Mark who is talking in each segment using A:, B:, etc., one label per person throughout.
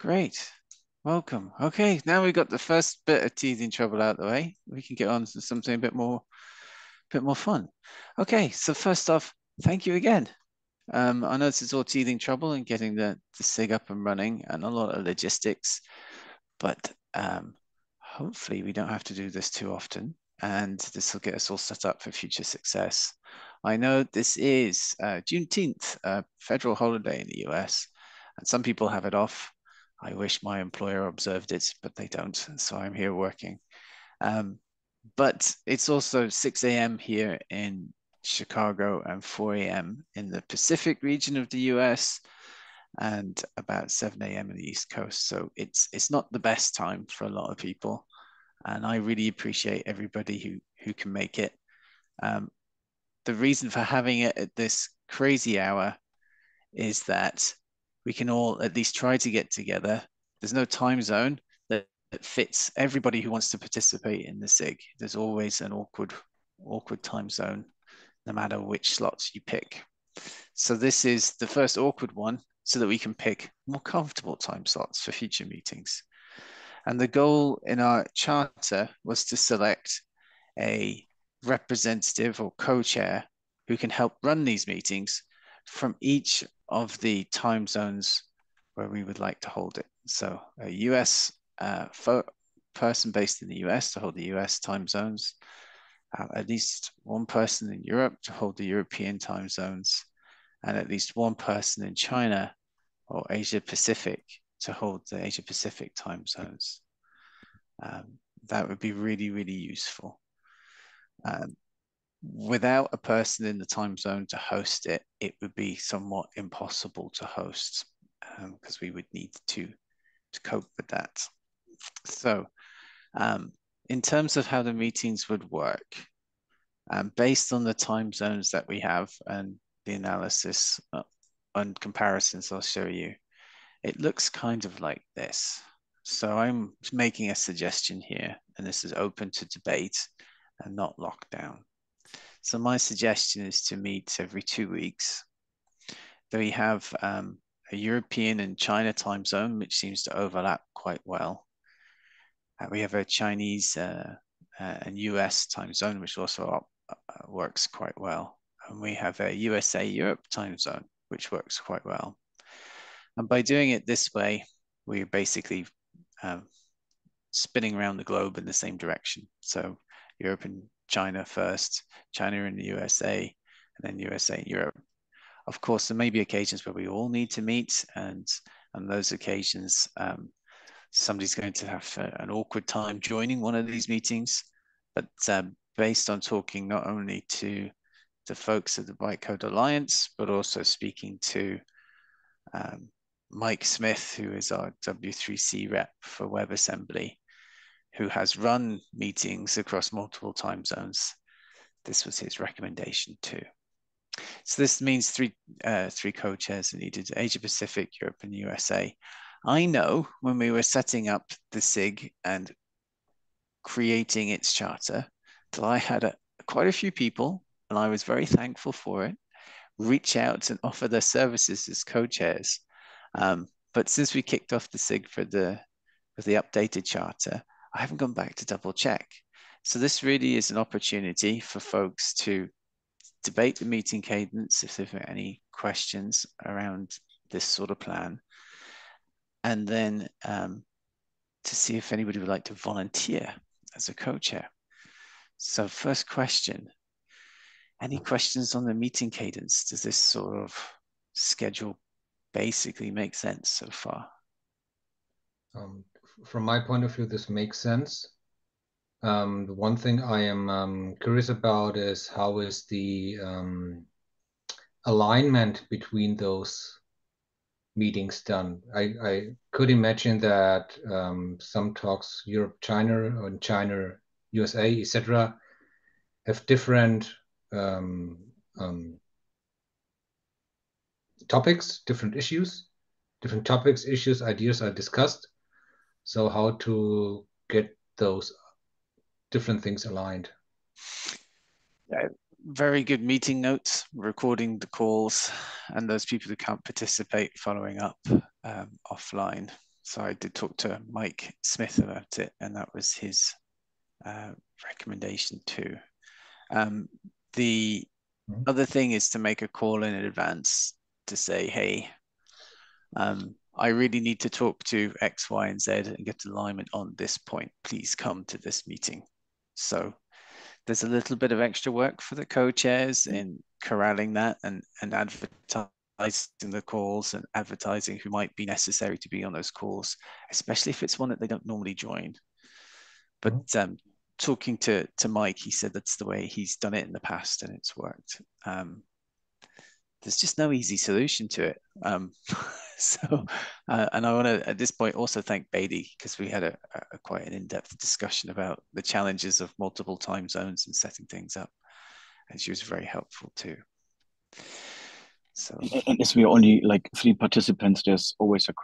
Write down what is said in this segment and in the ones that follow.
A: Great. Welcome. Okay, now we've got the first bit of teething trouble out of the way. We can get on to something a bit more fun. Okay, so first off, thank you again. I know this is all teething trouble and getting the SIG up and running and a lot of logistics, but hopefully we don't have to do this too often, and this will get us all set up for future success. I know this is Juneteenth, a federal holiday in the US, and some people have it off. I wish my employer observed it, but they don't, so I'm here working. Um, but it's also 6 a.m. here in Chicago and 4 a.m. in the Pacific region of the US and about 7 a.m. in the East Coast. So it's not the best time for a lot of people. And I really appreciate everybody who can make it. Um, the reason for having it at this crazy hour is that we can all at least try to get together. There's no time zone that fits everybody who wants to participate in the SIG. There's always an awkward time zone, no matter which slots you pick. So this is the first awkward one so that we can pick more comfortable time slots for future meetings. And the goal in our charter was to select a representative or co-chair who can help run these meetings from each of the time zones where we would like to hold it. So a US person based in the US to hold the US time zones, at least one person in Europe to hold the European time zones, and at least one person in China or Asia Pacific to hold the Asia Pacific time zones. That would be really, really useful. Without a person in the time zone to host it, it would be somewhat impossible to host because we would need to cope with that. So in terms of how the meetings would work, based on the time zones that we have and the analysis and comparisons I'll show you, it looks kind of like this. So I'm making a suggestion here, and this is open to debate and not locked down. So my suggestion is to meet every 2 weeks. We have a European and China time zone, which seems to overlap quite well. We have a Chinese and US time zone, which also works quite well. And we have a USA Europe time zone, which works quite well. And by doing it this way, we're basically spinning around the globe in the same direction. So Europe and China first, China and the USA, and then USA and Europe. Of course, there may be occasions where we all need to meet, and on those occasions, somebody's going to have an awkward time joining one of these meetings. But based on talking not only to the folks at the Bytecode Alliance, but also speaking to Mike Smith, who is our W3C rep for WebAssembly, who has run meetings across multiple time zones. This was his recommendation too. So this means three co-chairs are needed: Asia Pacific, Europe, and USA. I know when we were setting up the SIG and creating its charter that I had quite a few people, and I was very thankful for it, reach out and offer their services as co-chairs. But since we kicked off the SIG with the updated charter, I haven't gone back to double check. So this really is an opportunity for folks to debate the meeting cadence if there are any questions around this sort of plan, and then to see if anybody would like to volunteer as a co-chair. So first question, any questions on the meeting cadence? Does this sort of schedule basically make sense so far?
B: From my point of view, this makes sense. The one thing I am curious about is how is the alignment between those meetings done. I could imagine that some talks Europe, China, or China, USA, etc., have different topics, different issues, different topics, issues, ideas are discussed. So how to get those different things aligned?
A: Yeah, very good meeting notes, recording the calls, and those people who can't participate following up offline. So I did talk to Mike Smith about it, and that was his recommendation too. The other thing is to make a call in advance to say, hey, I really need to talk to X, Y, and Z and get alignment on this point. Please come to this meeting. So there's a little bit of extra work for the co-chairs in corralling that and advertising the calls and advertising who might be necessary to be on those calls, especially if it's one that they don't normally join. But talking to Mike, he said that's the way he's done it in the past and it's worked. There's just no easy solution to it. And I want to, at this point, also thank Bailey because we had a quite an in-depth discussion about the challenges of multiple time zones and setting things up. And she was very helpful too. So,
C: and as we are only like 3 participants, there's always a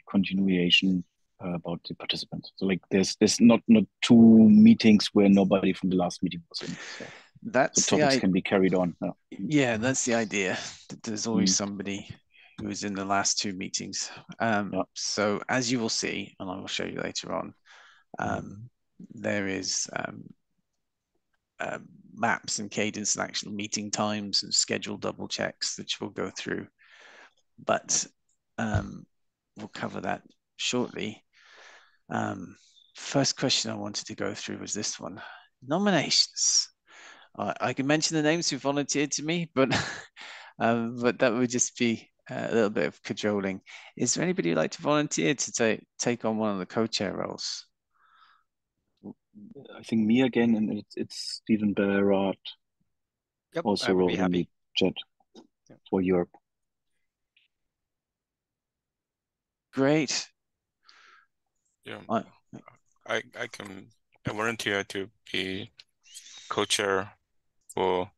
C: continuation about the participants. So like there's not 2 meetings where nobody from the last meeting was in. So topics can be carried on.
A: Yeah, that's the idea. There's always somebody who was in the last 2 meetings. So as you will see, and I will show you later on, there is maps and cadence and actual meeting times and schedule double checks that we'll go through. But we'll cover that shortly. First question I wanted to go through was this one. Nominations. I can mention the names who volunteered to me, but that would just be a little bit of cajoling. Is there anybody who'd like to volunteer to take on one of the co-chair roles?
C: I think me again, and it's Stephen Bellerat.
D: Yep,
C: also wrote in the chat for Europe.
A: Great.
E: Yeah, I volunteer to be co-chair for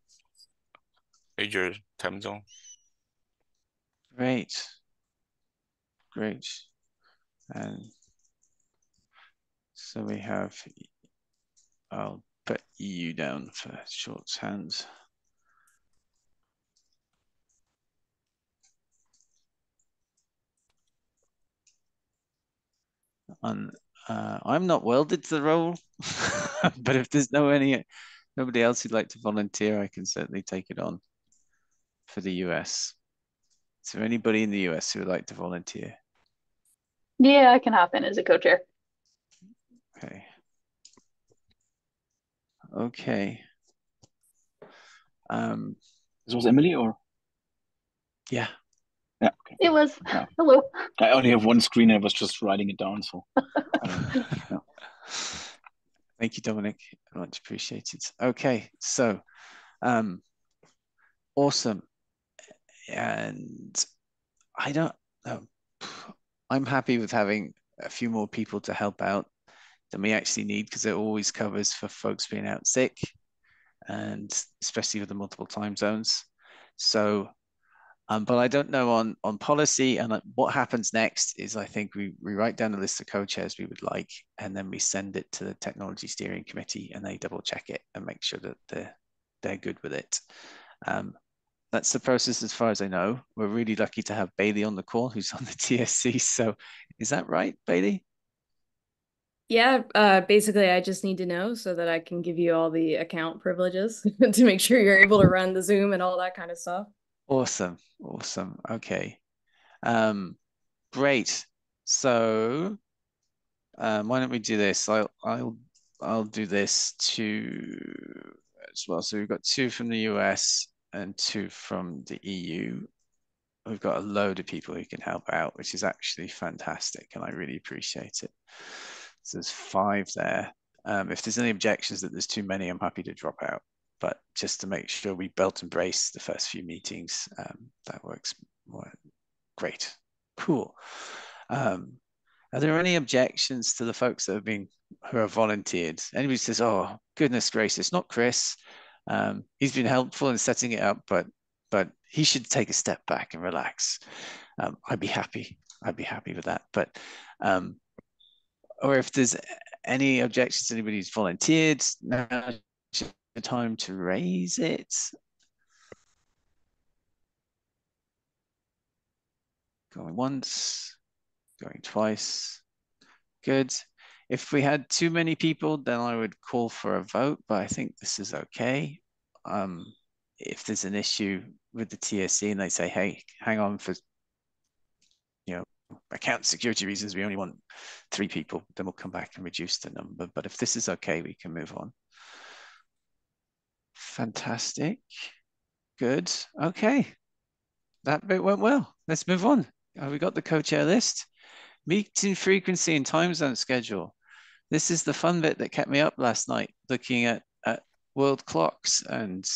E: Asia time zone.
A: Great. And so we have, I'll put EU down for shorthand. I'm not welded to the role, but if there's nobody else who'd like to volunteer, I can certainly take it on for the US. Is there anybody in the US who would like to volunteer?
F: Yeah, I can hop in as a co-chair.
A: Okay.
C: This was Emily or?
A: Yeah.
C: Yeah. Okay.
F: It was. Yeah. Hello.
C: I only have one screen. I was just writing it down, so.
A: Thank you, Dominic. Much appreciated. Okay, so awesome. And I don't know. I'm happy with having a few more people to help out than we actually need because it always covers for folks being out sick and especially with the multiple time zones. So but I don't know on policy and what happens next is I think we write down a list of co-chairs we would like, and then we send it to the technology steering committee and they double check it and make sure that they're good with it. That's the process as far as I know. We're really lucky to have Bailey on the call who's on the TSC. So is that right, Bailey?
G: Yeah, basically I just need to know so that I can give you all the account privileges to make sure you're able to run the Zoom and all that kind of stuff.
A: Awesome. Okay. Great. So why don't we do this? I'll do this too as well. So we've got 2 from the US and 2 from the EU. We've got a load of people who can help out, which is actually fantastic, and I really appreciate it. So there's 5 there. If there's any objections that there's too many, I'm happy to drop out. But just to make sure we belt and brace the first few meetings, that works more. Great. Cool. Are there any objections to the folks that who have volunteered? Anybody says, oh, goodness gracious, not Chris. He's been helpful in setting it up, but he should take a step back and relax. I'd be happy with that. But or if there's any objections to anybody who's volunteered, now's the time to raise it. Going once, going twice. Good. If we had too many people, then I would call for a vote, but I think this is okay. If there's an issue with the TSC and they say, hey, hang on, for account security reasons, we only want 3 people, then we'll come back and reduce the number. But if this is okay, we can move on. Fantastic. Good. Okay. That bit went well. Let's move on. We got the co-chair list. Meeting frequency and time zone schedule. This is the fun bit that kept me up last night, looking at world clocks and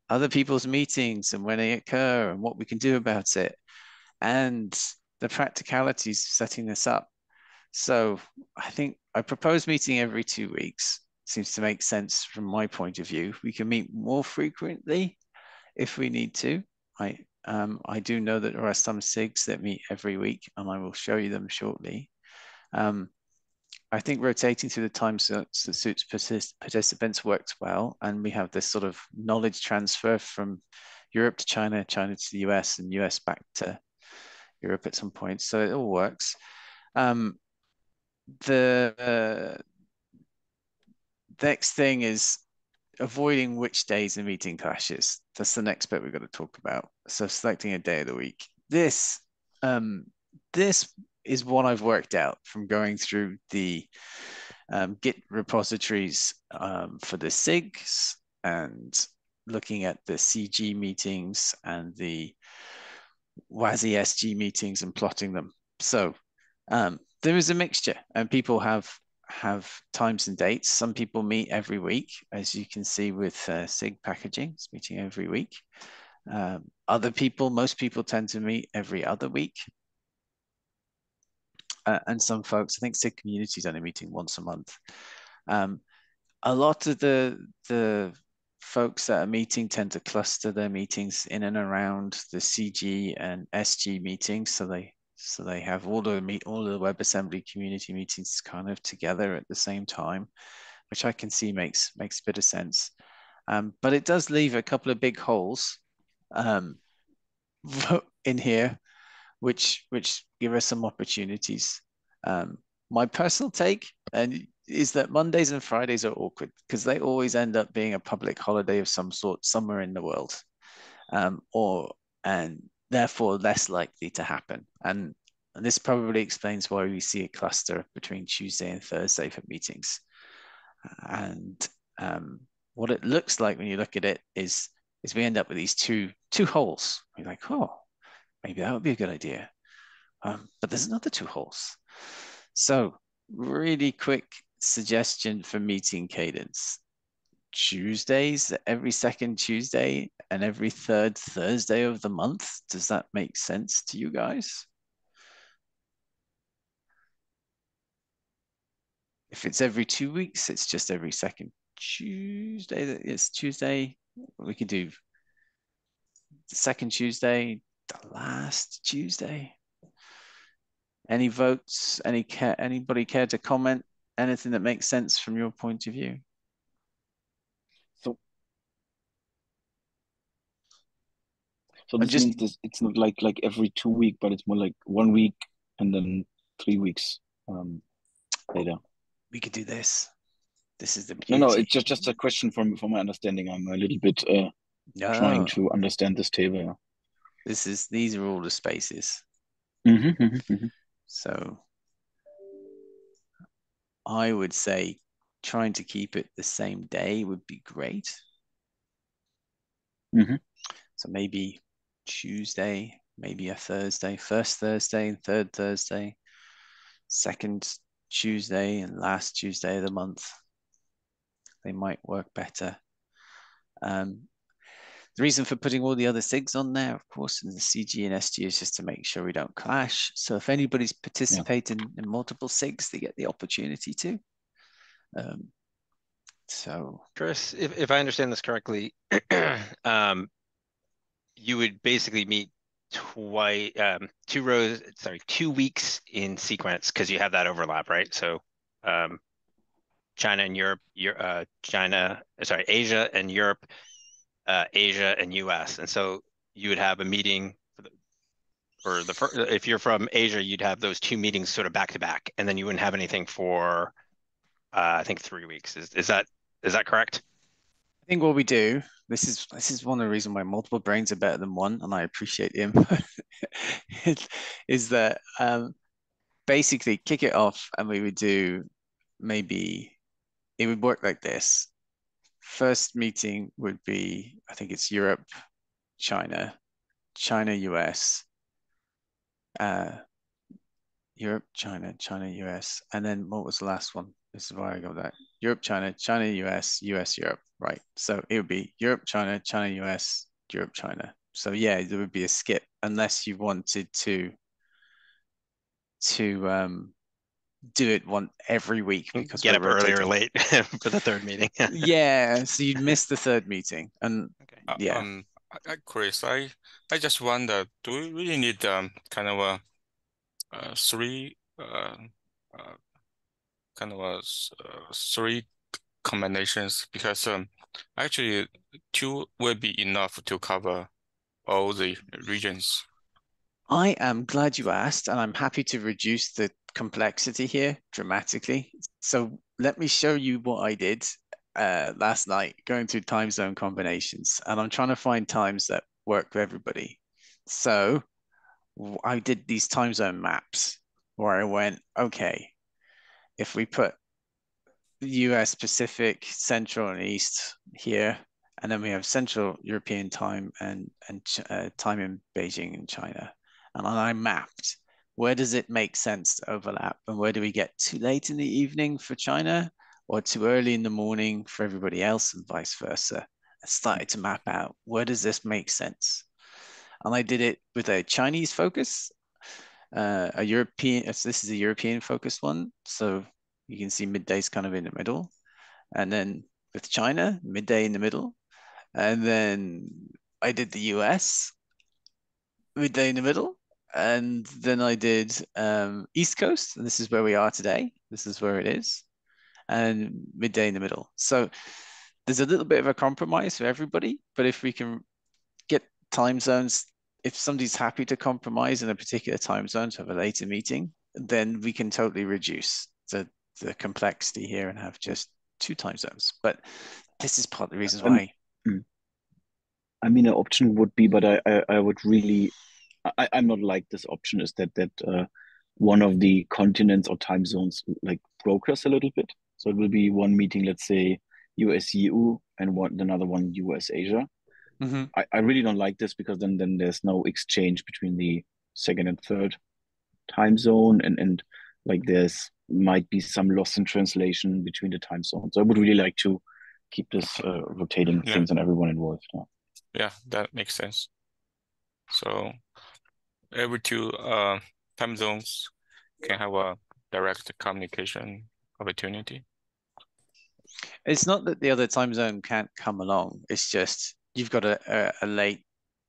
A: other people's meetings and when they occur and what we can do about it, and the practicalities of setting this up. So I think I propose meeting every 2 weeks. Seems to make sense from my point of view. We can meet more frequently if we need to. I do know that there are some SIGs that meet every week, and I will show you them shortly. I think rotating through the time zones that suits participants works well, and we have this sort of knowledge transfer from Europe to China, China to the US, and US back to Europe at some point. So it all works. The next thing is avoiding which days the meeting clashes. That's the next bit we've got to talk about. So selecting a day of the week. This is what I've worked out from going through the Git repositories for the SIGs and looking at the CG meetings and the WASI SG meetings and plotting them. So there is a mixture, and people have times and dates. Some people meet every week, as you can see with SIG packaging. It's meeting every week. Most people tend to meet every other week. And some folks, I think SIG community is only meeting once a month. A lot of the folks that are meeting tend to cluster their meetings in and around the CG and SG meetings, so they have all the WebAssembly community meetings kind of together at the same time, which I can see makes a bit of sense. But it does leave a couple of big holes in here, which give us some opportunities. My personal take is that Mondays and Fridays are awkward because they always end up being a public holiday of some sort somewhere in the world, and therefore less likely to happen. And this probably explains why we see a cluster between Tuesday and Thursday for meetings. And what it looks like when you look at it is we end up with these two holes. We're like, oh, maybe that would be a good idea. But there's another 2 holes. So really quick suggestion for meeting cadence. Tuesdays, every second Tuesday and every third Thursday of the month. Does that make sense to you guys? If it's every 2 weeks, it's just every second Tuesday. It's Tuesday. We could do the second Tuesday, the last Tuesday. Any votes? Anybody care to comment? Anything that makes sense from your point of view?
C: So this means it's not like every 2 weeks, but it's more like 1 week and then 3 weeks later.
A: We could do this. This is the beauty.
C: No, it's just a question from my understanding. I'm a little bit trying to understand this table.
A: These are all the spaces. So I would say trying to keep it the same day would be great. So maybe Tuesday, maybe a Thursday, first Thursday and third Thursday, second Tuesday and last Tuesday of the month. They might work better. The reason for putting all the other SIGs on there, of course, in the CG and SG is just to make sure we don't clash. So if anybody's participating in multiple SIGs, they get the opportunity to. So,
D: Chris, if I understand this correctly, you would basically meet 2 weeks in sequence because you have that overlap, right? So China and Europe, Asia and Europe, Asia and US. And so you would have a meeting or if you're from Asia, you'd have those 2 meetings sort of back to back, and then you wouldn't have anything for I think 3 weeks. Is that correct?
A: I think what we do, this is one of the reasons why multiple brains are better than one, and I appreciate the input, is that basically kick it off, and we would do maybe it would work like this. First meeting would be, I think it's Europe, China, US, Europe, China, US, and then what was the last one? This is where I got that. Europe, China, US, Europe. Right. So it would be Europe, China, US, Europe, China. So yeah, there would be a skip unless you wanted to do it every week because
D: get
A: we're
D: up early
A: rotating.
D: or late for the third meeting.
A: Yeah, so you'd miss the third meeting, and yeah.
E: Chris, I just wonder, do we really need kind of a three three combinations? Because actually 2 will be enough to cover all the regions.
A: I am glad you asked, and I'm happy to reduce the complexity here dramatically. So let me show you what I did last night, going through time zone combinations, and I'm trying to find times that work for everybody. So I did these time zone maps where I went, okay, if we put the US Pacific, Central and East here, and then we have Central European time and time in Beijing and China. And I mapped where does it make sense to overlap, and where do we get too late in the evening for China or too early in the morning for everybody else, and vice versa. I started to map out where does this make sense, and I did it with a Chinese focus, a European. This is a European focused one, so you can see midday's kind of in the middle, and then with China, midday in the middle, and then I did the US, midday in the middle, and then I did East Coast, and this is where we are today. This is where it is, and midday in the middle. So there's a little bit of a compromise for everybody, but if we can get time zones, if somebody's happy to compromise in a particular time zone to have a later meeting, then we can totally reduce the complexity here and have just 2 time zones. But this is part of the reasons why.
C: I mean, an option would be, but I would really, I'm not like this option is that one of the continents or time zones like progress a little bit. So it will be one meeting, let's say US EU, and another one US Asia.
A: Mm-hmm.
C: I really don't like this because then there's no exchange between the second and third time zone, and like there's might be some loss in translation between the time zones. So I would really like to keep this rotating things and everyone involved.
E: Yeah, that makes sense. So every 2 time zones can have a direct communication opportunity.
A: It's not that the other time zone can't come along. It's just you've got a late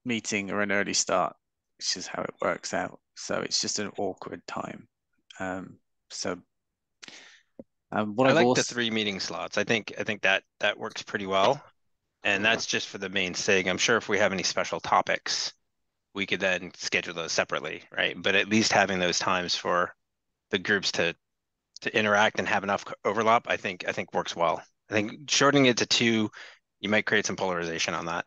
A: meeting or an early start, which is how it works out. So it's just an awkward time. What
D: I like the 3 meeting slots. I think that works pretty well, and that's just for the main SIG. I'm sure if we have any special topics, we could then schedule those separately, right? But at least having those times for the groups to interact and have enough overlap, I think works well. I think shortening it to 2, you might create some polarization on that.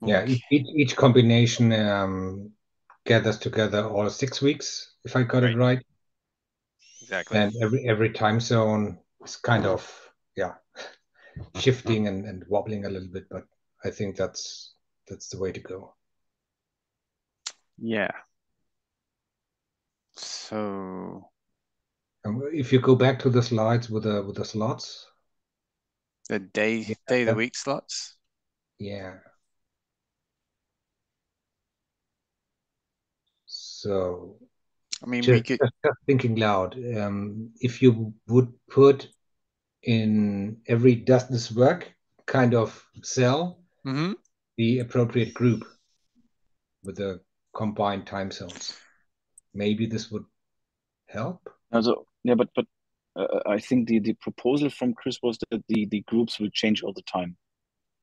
B: Yeah, each combination gathers together all 6 weeks, if I got it right.
D: Exactly.
B: And every time zone is kind of shifting and wobbling a little bit, but I think that's the way to go.
A: Yeah. So
B: if you go back to the slides with the slots,
A: the day of the week slots.
B: Yeah. So
A: I mean,
B: just thinking loud. If you would put in every does this work kind of cell the appropriate group with the combined time zones, maybe this would help.
C: Also, yeah, but I think the proposal from Chris was that the groups will change all the time.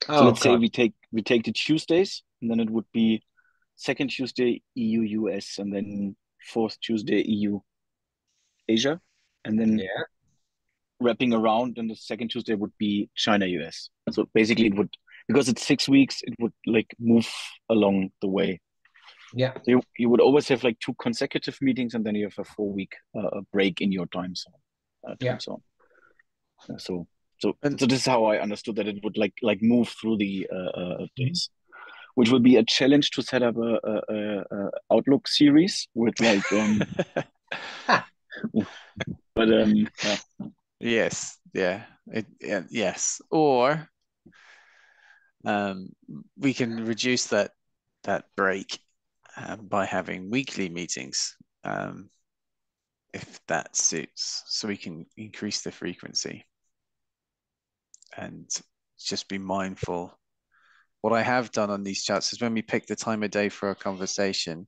C: So let's say we take we take the Tuesdays, and then it would be second Tuesday EU US, and then fourth Tuesday EU Asia, and then
B: Yeah.
C: wrapping around, and the second Tuesday would be China US. So basically, it would, because it's 6 weeks, it would like move along the way.
B: Yeah.
C: So you would always have like 2 consecutive meetings, and then you have a 4 week break in your time zone.
B: Yeah.
C: So this is how I understood that it would like move through the days, which will be a challenge to set up a Outlook series with like but yeah.
A: Yes, yeah, yes. Or we can reduce that break by having weekly meetings, if that suits, so we can increase the frequency and just be mindful. What I have done on these chats is when we pick the time of day for a conversation,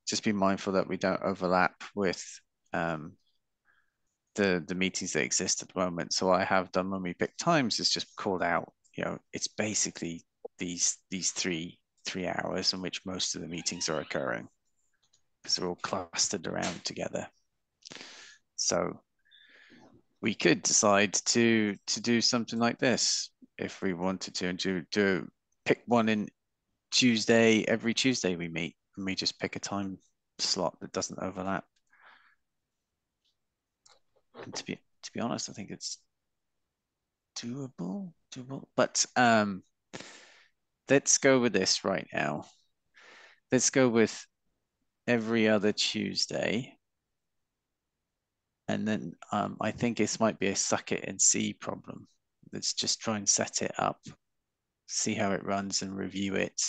A: just be mindful that we don't overlap with the meetings that exist at the moment. So what I have done when we pick times is just called out, it's basically these 3 hours in which most of the meetings are occurring, because they're all clustered around together. So we could decide to do something like this if we wanted to, and do pick one in Tuesday. Every Tuesday we meet, and we just pick a time slot that doesn't overlap. And to be honest, I think it's doable. But let's go with this right now. Let's go with every other Tuesday. And then I think this might be a suck it and see problem. Let's just try and set it up, see how it runs, and review it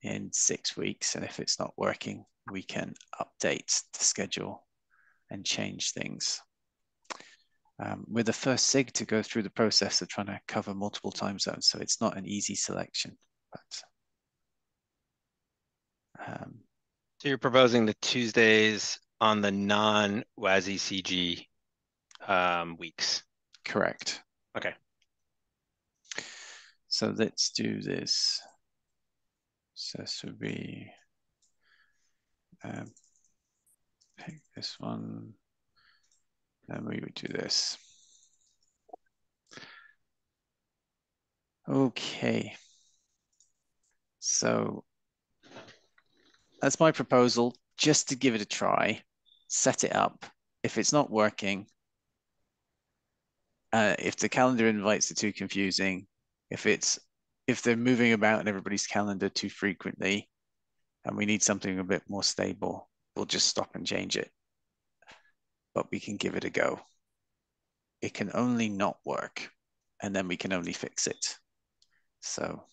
A: in 6 weeks. And if it's not working, we can update the schedule and change things. We're the first SIG to go through the process of trying to cover multiple time zones, so it's not an easy selection. But
D: so you're proposing the Tuesdays on the non-WASI CG weeks.
A: Correct.
D: Okay.
A: So let's do this. So this would be pick this one, and we would do this. Okay. So that's my proposal, just to give it a try, set it up. If it's not working, if the calendar invites are too confusing, if they're moving about in everybody's calendar too frequently, and we need something a bit more stable, we'll just stop and change it. But we can give it a go. It can only not work, and then we can only fix it. So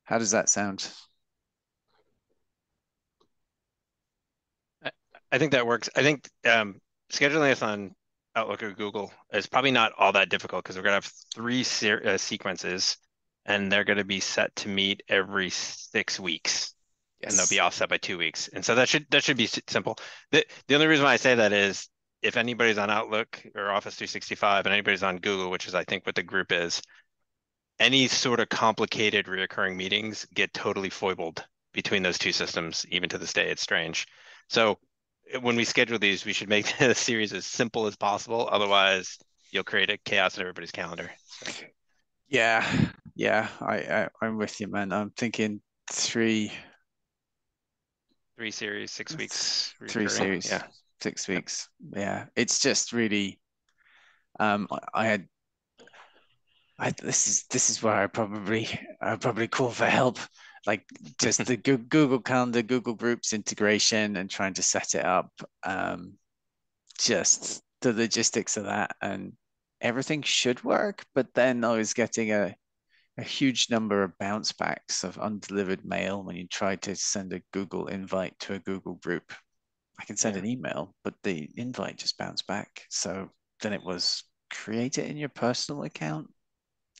A: how does that sound?
D: I think that works. I think scheduling us on Outlook or Google is probably not all that difficult, because we're going to have 3 sequences, and they're going to be set to meet every 6 weeks. Yes. And they'll be offset by 2 weeks. And so that should be simple. The only reason why I say that is if anybody's on Outlook or Office 365 and anybody's on Google, which is I think what the group is, any sort of complicated reoccurring meetings get totally foibled between those two systems, even to this day. It's strange. So when we schedule these, we should make the series as simple as possible. Otherwise, you'll create a chaos in everybody's calendar. So.
A: Yeah, I'm with you, man. I'm thinking 3
D: series, 6 weeks.
A: 3 series, yeah, 6 weeks. Yeah, it's just really. This is where I probably call for help, like just the Google Calendar, Google Groups integration, and trying to set it up. Just the logistics of that, and everything should work. But then I was getting a huge number of bounce backs of undelivered mail when you try to send a Google invite to a Google group. I can send an email, but the invite just bounced back. So then it was create it in your personal account,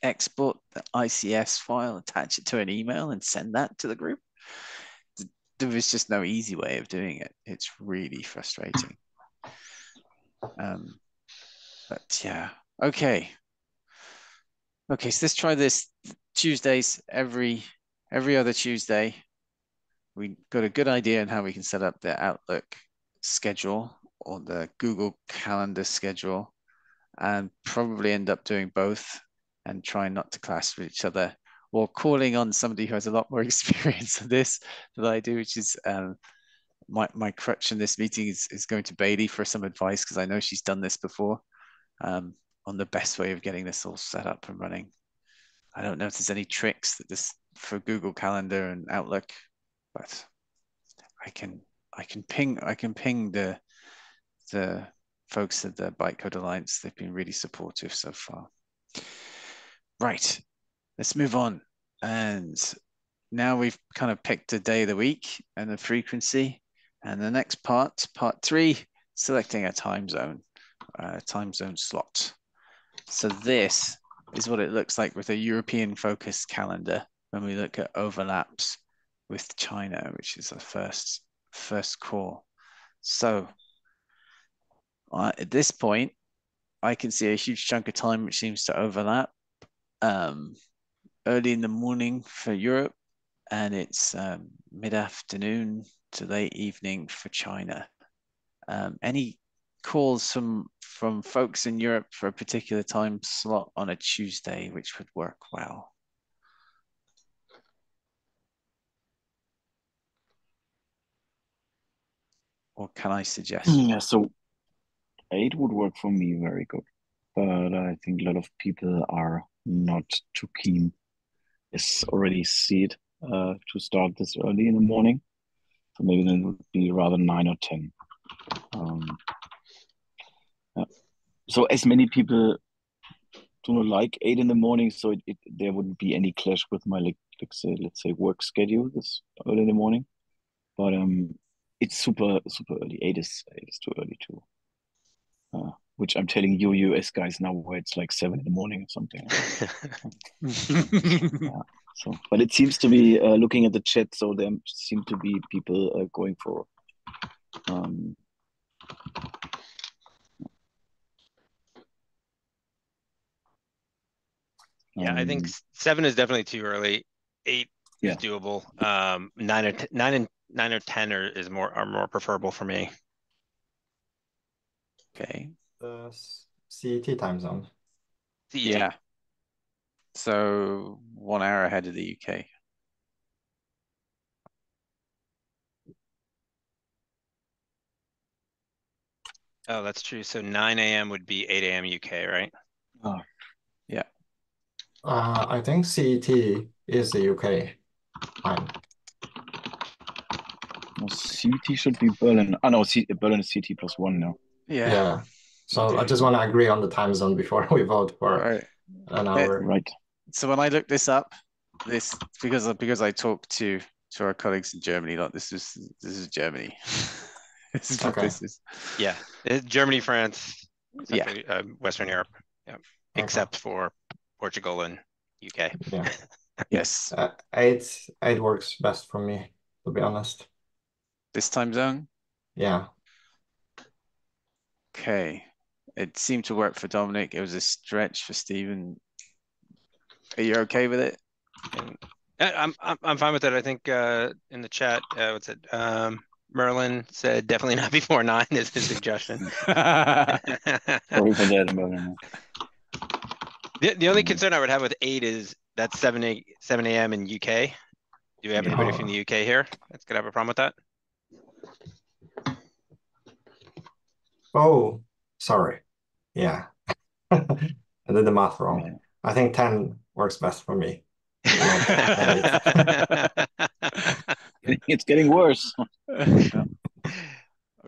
A: export the ICS file, attach it to an email, and send that to the group. There was just no easy way of doing it. It's really frustrating. But yeah, okay. So let's try this Tuesdays, every other Tuesday, we got a good idea on how we can set up the Outlook schedule or the Google Calendar schedule, and probably end up doing both and trying not to clash with each other, or calling on somebody who has a lot more experience of this than I do, which is my crutch in this meeting is going to Bailey for some advice, because I know she's done this before, on the best way of getting this all set up and running. I don't know if there's any tricks that this for Google Calendar and Outlook, but I can ping the folks at the Bytecode Alliance. They've been really supportive so far. Right, let's move on. And now we've kind of picked a day of the week and the frequency. And the next part 3, selecting a time zone slot. So this is what it looks like with a European focused calendar when we look at overlaps with China, which is the first call. So at this point, I can see a huge chunk of time which seems to overlap. Early in the morning for Europe, and it's mid-afternoon to late evening for China. Any calls from folks in Europe for a particular time slot on a Tuesday, which would work well? Or can I suggest?
C: Yeah, so 8 would work for me very good. But I think a lot of people are not too keen. It's already set to start this early in the morning. So maybe then it would be rather 9 or 10. Yeah. So as many people do not like 8 in the morning, so there wouldn't be any clash with my let's say work schedule this early in the morning. But it's super early. 8 is too early too. Which I'm telling you, US guys now, where it's like 7 in the morning or something. Yeah. So, but it seems to be looking at the chat. So there seem to be people going for.
D: Yeah, I think 7 is definitely too early. 8 is doable. 9 or 10 are more preferable for me.
A: Okay.
H: The CET time zone.
D: CET.
A: Yeah. So 1 hour ahead of the UK.
D: Oh, that's true. So 9 a.m. would be 8 a.m. UK, right?
C: Oh,
A: yeah.
H: I think CET is the UK time.
C: No, CT should be Berlin. Oh no, Berlin is CT +1 now.
H: Yeah. So I just want to agree on the time zone before we vote for an hour.
C: Right.
A: So when I looked this up, because I talked to our colleagues in Germany, like this is Germany. This is what this is.
D: Yeah, Germany, France,
A: Central,
D: Western Europe, except for Portugal and UK.
H: Yeah.
A: Yes.
H: 8 works best for me, to be honest.
A: This time zone?
H: Yeah.
A: Okay. It seemed to work for Dominic. It was a stretch for Stephen. Are you okay with it?
D: And I'm fine with it. I think in the chat, what's it? Merlin said definitely not before 9 is his suggestion.
C: Sorry for that, Merlin.
D: The only concern I would have with 8 is that's 7 a.m. in UK. Do we have anybody from the UK here that's gonna have a problem with that?
H: Oh, sorry. Yeah. I did the math wrong.
C: Yeah.
H: I think 10 works best for me. Not 8.
C: It's getting worse.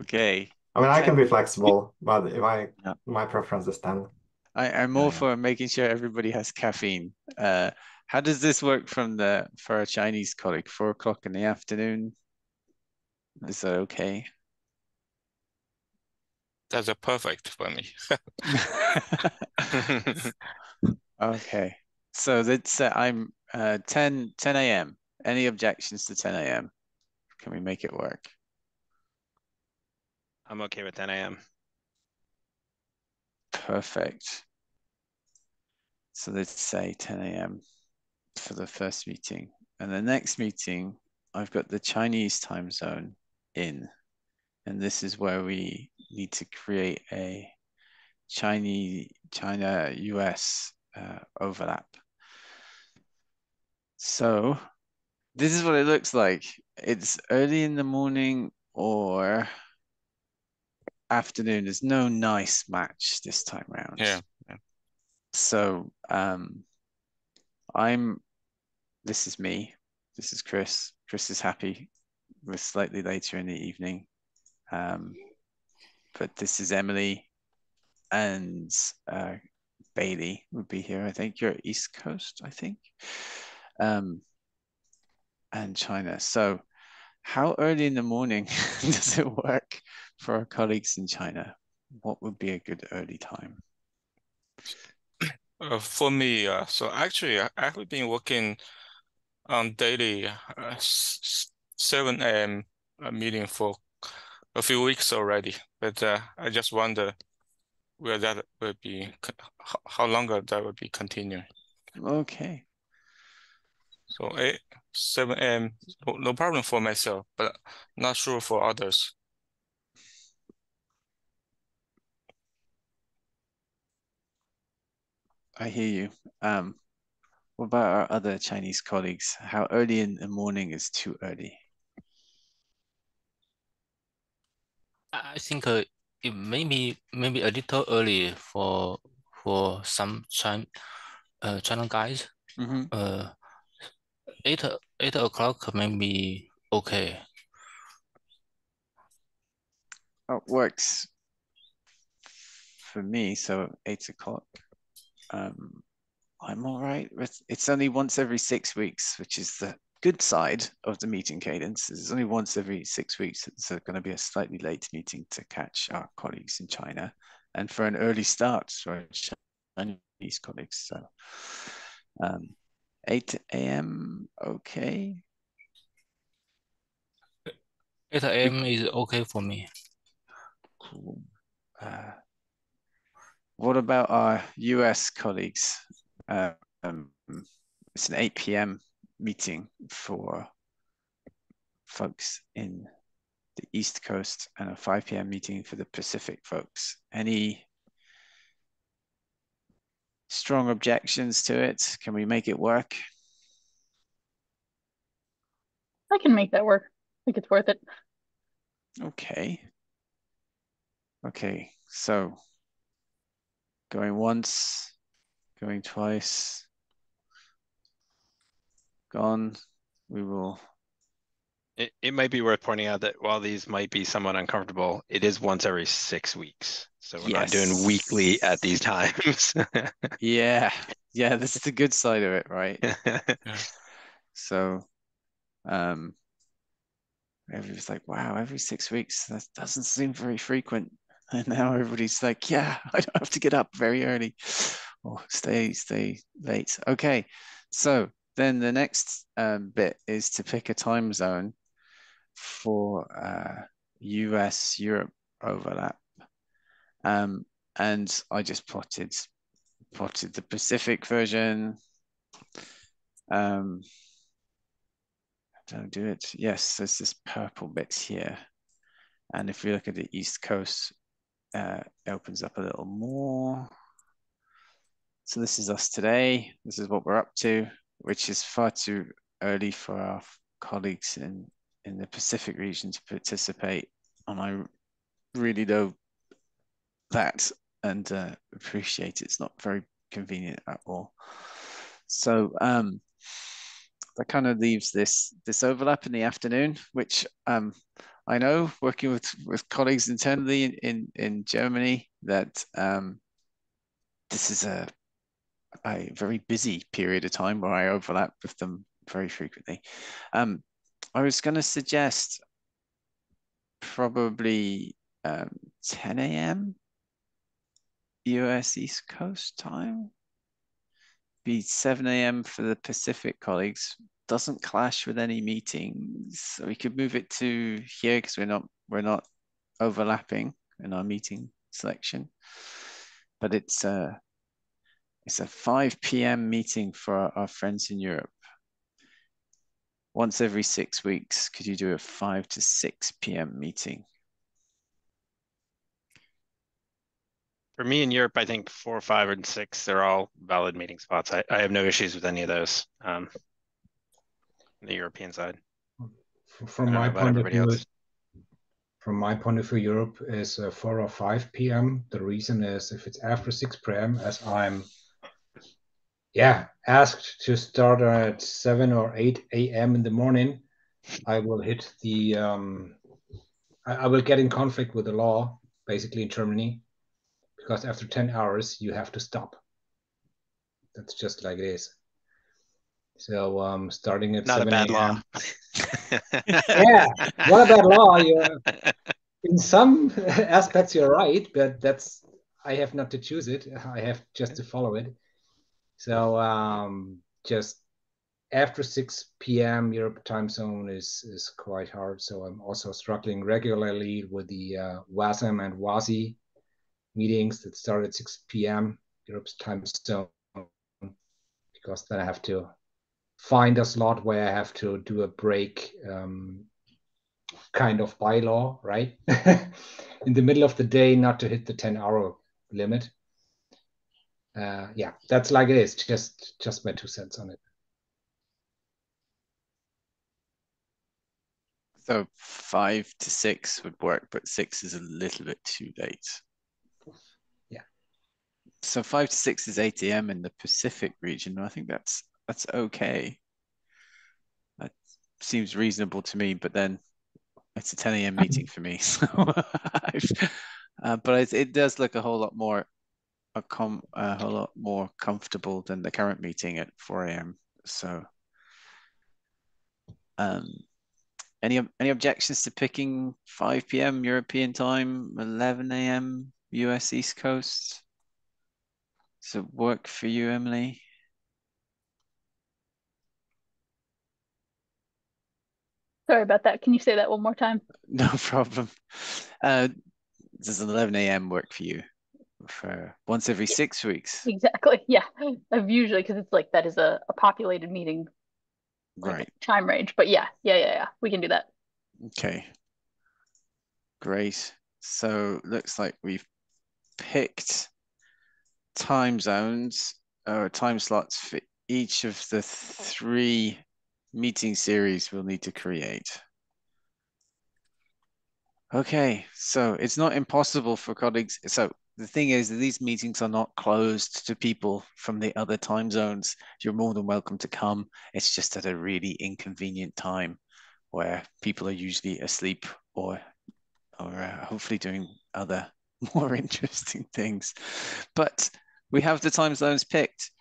A: Okay.
H: I mean, I can be flexible, but if my preference is 10.
A: I'm more for making sure everybody has caffeine. How does this work for a Chinese colleague? 4 o'clock in the afternoon? Is that okay?
E: That's a perfect for me.
A: Okay. So that's I'm 10 a.m. Any objections to 10 a.m.? Can we make it work?
D: I'm okay with 10 a.m.
A: Perfect. So let's say 10 a.m. for the first meeting. And the next meeting, I've got the Chinese time zone in. And this is where we need to create a China-US overlap. So this is what it looks like. It's early in the morning or afternoon. There's no nice match this time around.
E: Yeah.
A: So this is me. This is Chris. Chris is happy. We're slightly later in the evening. But this is Emily and Bailey would be here. I think you're East Coast, I think. And China. So how early in the morning does it work for our colleagues in China? What would be a good early time?
E: For me, so actually, I've been working on daily 7 a.m. Meeting for a few weeks already, but I just wonder where that will be, how longer that will be continuing.
A: Okay.
E: So 7 a.m. No problem for myself, but not sure for others.
A: I hear you. What about our other Chinese colleagues? How early in the morning is too early?
I: I think it maybe a little early for some China guys.
A: Mm-hmm.
I: 8 o'clock maybe okay.
A: It works for me. So 8 o'clock. I'm all right with. It's only once every 6 weeks, which is the good side of the meeting cadence. It's only once every 6 weeks. It's going to be a slightly late meeting to catch our colleagues in China, and for an early start for our Chinese colleagues. So 8 a.m. okay.
I: 8 a.m. is okay for me.
A: Cool. What about our US colleagues? It's an 8 p.m. meeting for folks in the East Coast and a 5 p.m. meeting for the Pacific folks. Any strong objections to it? Can we make it work?
F: I can make that work. I think it's worth it.
A: Okay. Okay, so going once, going twice, gone. We will.
D: It might be worth pointing out that while these might be somewhat uncomfortable, it is once every 6 weeks. So we're not doing weekly at these times.
A: Yeah. Yeah, this is the good side of it, right?
E: Yeah.
A: So everybody's like, wow, every 6 weeks, that doesn't seem very frequent. And now everybody's like, yeah, I don't have to get up very early or stay late. Okay, so then the next bit is to pick a time zone for US Europe overlap. And I just plotted the Pacific version. Don't do it. Yes, there's this purple bit here. And if we look at the East Coast, it opens up a little more. So this is us today. This is what we're up to, which is far too early for our colleagues in the Pacific region to participate. And I really know that and appreciate it. It's not very convenient at all. So that kind of leaves this overlap in the afternoon, which I know working with colleagues internally in Germany that this is a very busy period of time where I overlap with them very frequently. I was going to suggest probably 10 a.m. US East Coast time. Be 7 a.m. for the Pacific colleagues. Doesn't clash with any meetings. So we could move it to here because we're not overlapping in our meeting selection. But it's It's a 5 p.m. meeting for our friends in Europe. Once every 6 weeks, could you do a 5 to 6 p.m. meeting?
D: For me in Europe, I think 4, 5, and 6, they're all valid meeting spots. I have no issues with any of those on the European side.
B: From my point of view, Europe is 4 or 5 p.m. The reason is if it's after 6 p.m., as I'm asked to start at 7 or 8 a.m. in the morning, I will hit the I will get in conflict with the law, basically in Germany, because after 10 hours you have to stop. That's just like it is. So starting at
D: not
B: 7
D: a bad law.
B: Yeah, not a bad law. In some aspects you're right, but I have not to choose it. I have just to follow it. So just after 6 p.m. Europe time zone is quite hard. So I'm also struggling regularly with the WASM and WASI meetings that start at 6 p.m. Europe's time zone, because then I have to find a slot where I have to do a break kind of bylaw, right? In the middle of the day, not to hit the 10-hour limit. Yeah, that's like it is. Just my 2 cents on it.
A: So 5 to 6 would work, but 6 is a little bit too late.
B: Yeah.
A: So 5 to 6 is 8 a.m. in the Pacific region. I think that's okay. That seems reasonable to me, but then it's a 10 a.m. meeting for me. So but it does look a whole lot more comfortable than the current meeting at 4 a.m. So any objections to picking 5 p.m. European time, 11 a.m. US East Coast? Does it work for you, Emily?
F: Sorry about that. Can you say that one more time?
A: No problem. Does 11 a.m. work for you for once every 6 weeks?
F: Exactly. Yeah. I've usually, because it's like that is a populated meeting, like
A: Right.
F: time range. But yeah. We can do that.
A: Okay. Great. So looks like we've picked time zones or time slots for each of the 3 meeting series we'll need to create. Okay, so it's not impossible for colleagues. So the thing is that these meetings are not closed to people from the other time zones. You're more than welcome to come. It's just at a really inconvenient time where people are usually asleep or hopefully doing other more interesting things. But we have the time zones picked.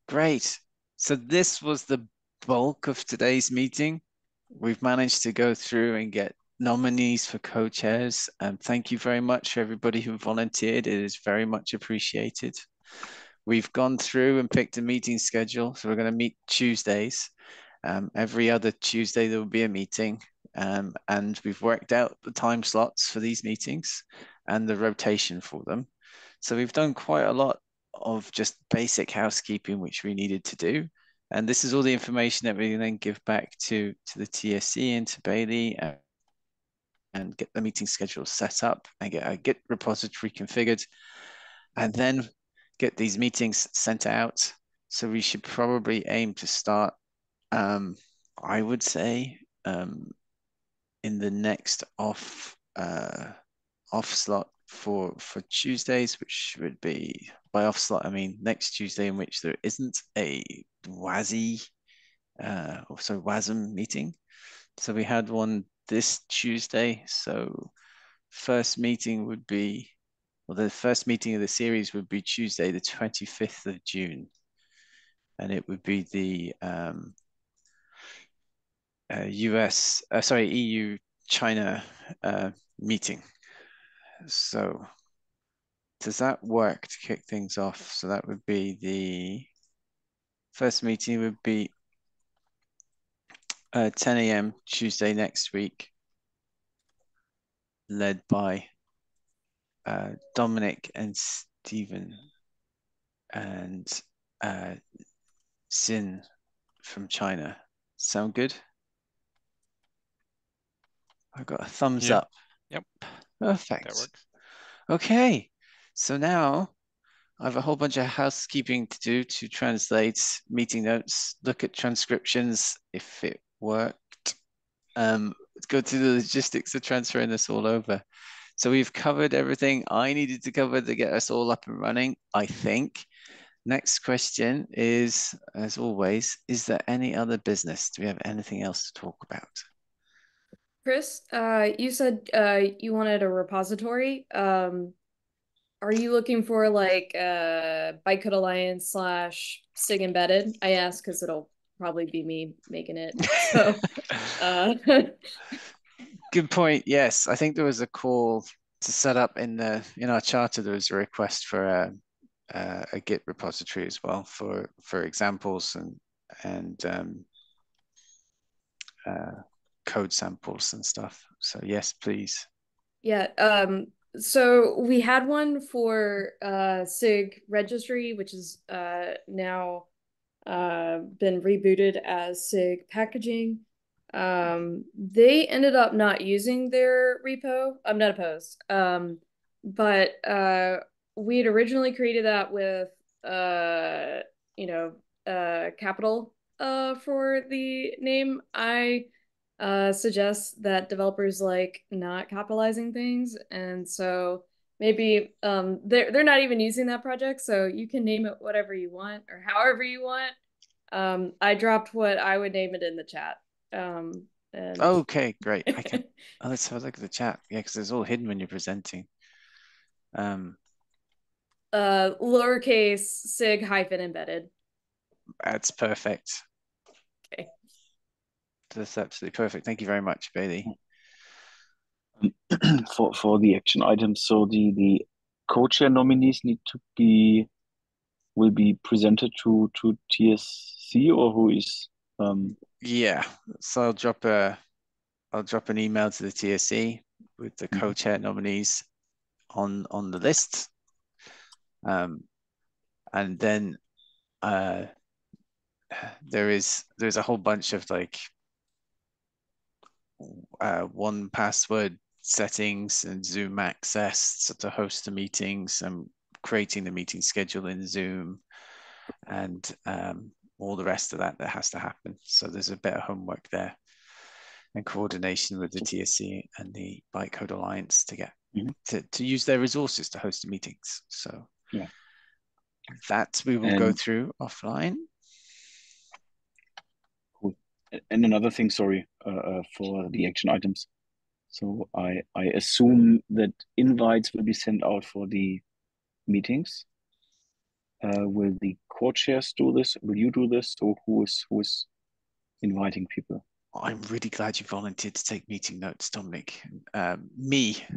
A: Great. So this was the bulk of today's meeting. We've managed to go through and get nominees for co-chairs. And thank you very much for everybody who volunteered. It is very much appreciated. We've gone through and picked a meeting schedule. So we're going to meet Tuesdays. Every other Tuesday, there will be a meeting. And we've worked out the time slots for these meetings and the rotation for them. So we've done quite a lot of just basic housekeeping, which we needed to do. And this is all the information that we can then give back to the TSC and to Bailey and get the meeting schedule set up and get a Git repository configured and then get these meetings sent out. So we should probably aim to start, I would say, in the next off slot for Tuesdays, which would be, by off slot I mean next Tuesday, in which there isn't a WASM meeting. So we had one this Tuesday. So first meeting would be, well, the first meeting of the series would be Tuesday, the 25th of June. And it would be the EU-China meeting. So does that work to kick things off? So that would be the first meeting would be 10 a.m. Tuesday next week, led by Dominic and Stephen. And Xin from China. Sound good? I got a thumbs up.
D: Yep.
A: Perfect.
D: That works.
A: Okay. So now I have a whole bunch of housekeeping to do to translate meeting notes, look at transcriptions if it worked. Go through the logistics of transferring this all over. So we've covered everything I needed to cover to get us all up and running, I think. Next question is, as always, is there any other business? Do we have anything else to talk about?
G: Chris, you said you wanted a repository. Are you looking for like Bytecode Alliance / SIG-Embedded? I ask because it'll probably be me making it. So
A: good point. Yes, I think there was a call to set up in our charter. There was a request for a Git repository as well for examples and code samples and stuff. So yes, please.
G: Yeah. So we had one for SIG registry, which is now been rebooted as SIG packaging. They ended up not using their repo. I'm not opposed. But we had originally created that with capital for the name. I suggest that developers like not capitalizing things, and so maybe they're not even using that project, so you can name it whatever you want or however you want. I dropped what I would name it in the chat. And
A: okay, great. I can let's have a look at the chat. Yeah, because it's all hidden when you're presenting.
G: Lowercase SIG-embedded.
A: That's perfect.
G: Okay.
A: That's absolutely perfect. Thank you very much, Bailey.
C: For the action items, so the co-chair nominees will be presented to TSC, or who is
A: yeah, so I'll drop an email to the TSC with the co-chair nominees on the list, and then there's a whole bunch of like 1Password settings and Zoom access to host the meetings and creating the meeting schedule in Zoom and all the rest of that has to happen. So there's a bit of homework there and coordination with the TSC and the Bytecode Alliance to get to use their resources to host the meetings. So
C: yeah,
A: that we will go through offline.
C: Cool. And another thing, sorry, for the action items. So I assume that invites will be sent out for the meetings. Will the co-chairs do this? Will you do this? Or who is inviting people?
A: I'm really glad you volunteered to take meeting notes, Dominic. I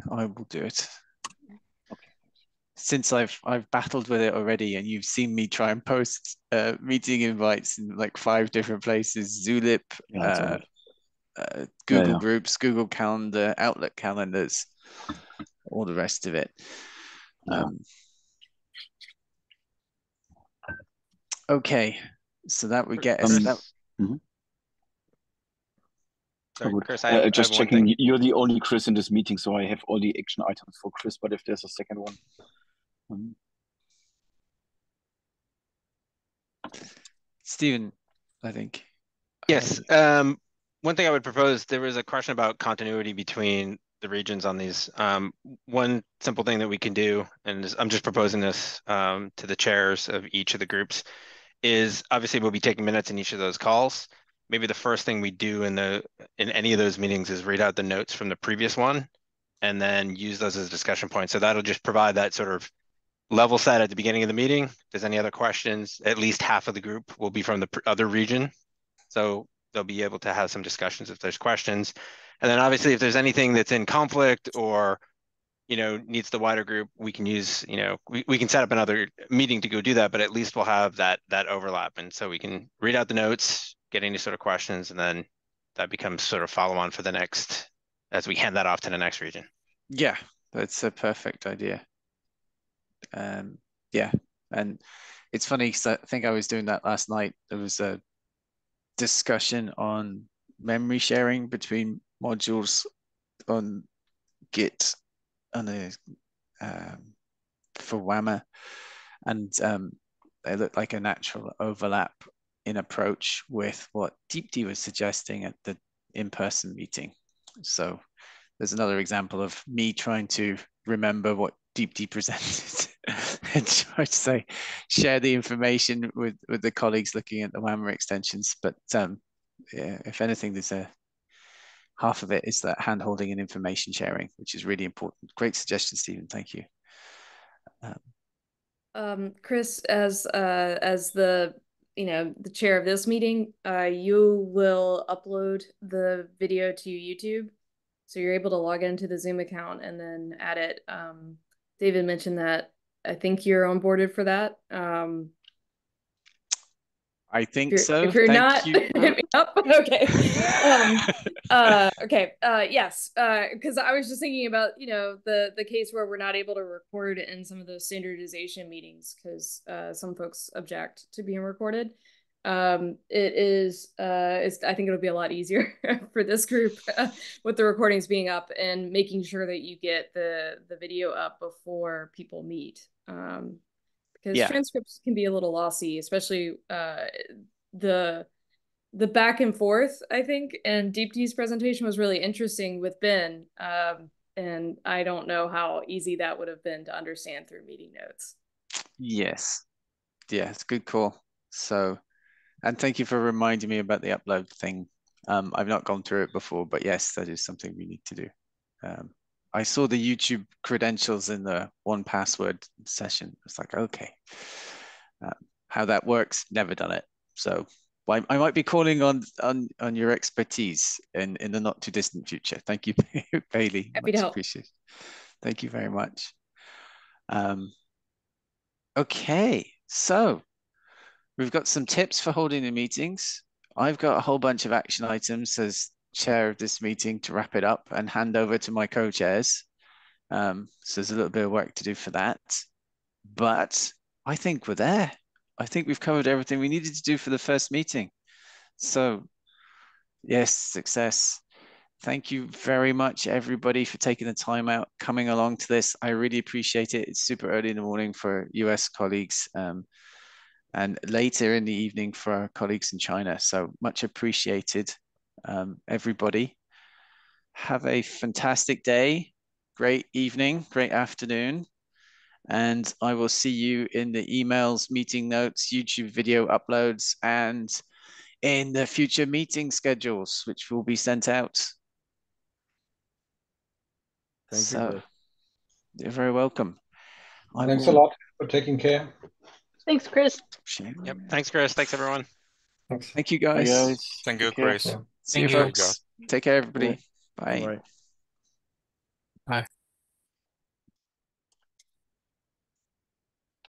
A: will do it.
C: Okay.
A: Since I've battled with it already, and you've seen me try and post meeting invites in like 5 different places: Zulip, Google Groups, Google Calendar, Outlook calendars, all the rest of it. Okay, so that would get us.
D: Sorry, Chris,
C: just checking. You're the only Chris in this meeting, so I have all the action items for Chris. But if there's a second one,
A: Stephen, I think.
D: Yes. One thing I would propose, there was a question about continuity between the regions on these. One simple thing that we can do, and I'm just proposing this to the chairs of each of the groups, is obviously we'll be taking minutes in each of those calls. Maybe the first thing we do in any of those meetings is read out the notes from the previous one and then use those as discussion points. So that'll just provide that sort of level set at the beginning of the meeting. If there's any other questions, at least half of the group will be from the other region. So they'll be able to have some discussions if there's questions. And then obviously if there's anything that's in conflict or, needs the wider group, we can use, we can set up another meeting to go do that, but at least we'll have that overlap. And so we can read out the notes, get any sort of questions, and then that becomes sort of follow on for the next, as we hand that off to the next region.
A: Yeah, that's a perfect idea. Yeah, and it's funny because I think I was doing that last night. There was a discussion on memory sharing between modules on Git and for WAMR, and they look like a natural overlap in approach with what Deepti was suggesting at the in-person meeting. So there's another example of me trying to remember what Deepti presented and try to say, share the information with the colleagues looking at the WAMR extensions. But yeah, if anything, there's a half of it is that hand-holding and information sharing, which is really important. Great suggestion, Stephen. Thank you.
G: Chris, as the the chair of this meeting, you will upload the video to YouTube, so you're able to log into the Zoom account and then add it. David mentioned that I think you're onboarded for that.
A: I think so.
G: If you're
A: Thank
G: not,
A: you.
G: hit me up. Okay. Okay. Yes. Because I was just thinking about the case where we're not able to record in some of those standardization meetings because some folks object to being recorded. I think it'll be a lot easier for this group with the recordings being up and making sure that you get the video up before people meet. Because transcripts can be a little lossy, especially the back and forth, I think. And Deepti's presentation was really interesting with Ben. And I don't know how easy that would have been to understand through meeting notes.
A: Yes. Yeah, it's a good call. So, and thank you for reminding me about the upload thing. I've not gone through it before, but yes, that is something we need to do. I saw the YouTube credentials in the 1Password session. It's like, okay, how that works, never done it. So I might be calling on your expertise in the not too distant future. Thank you, Bailey.
G: Happy to help.
A: Appreciated. Thank you very much. Okay, so we've got some tips for holding the meetings. I've got a whole bunch of action items as chair of this meeting to wrap it up and hand over to my co-chairs. So there's a little bit of work to do for that. But I think we're there. I think we've covered everything we needed to do for the first meeting. So yes, success. Thank you very much, everybody, for taking the time out, coming along to this. I really appreciate it. It's super early in the morning for US colleagues and later in the evening for our colleagues in China. So much appreciated, everybody. Have a fantastic day, great evening, great afternoon. And I will see you in the emails, meeting notes, YouTube video uploads, and in the future meeting schedules, which will be sent out.
B: Thank you, Chris.
A: You're very welcome.
B: Thanks a lot for taking care.
F: Thanks, Chris.
D: Yep. Thanks, Chris. Thanks, everyone.
A: Thank you, guys.
E: Thank you, Chris.
A: See you, folks. Take care, everybody. Bye.
C: Bye.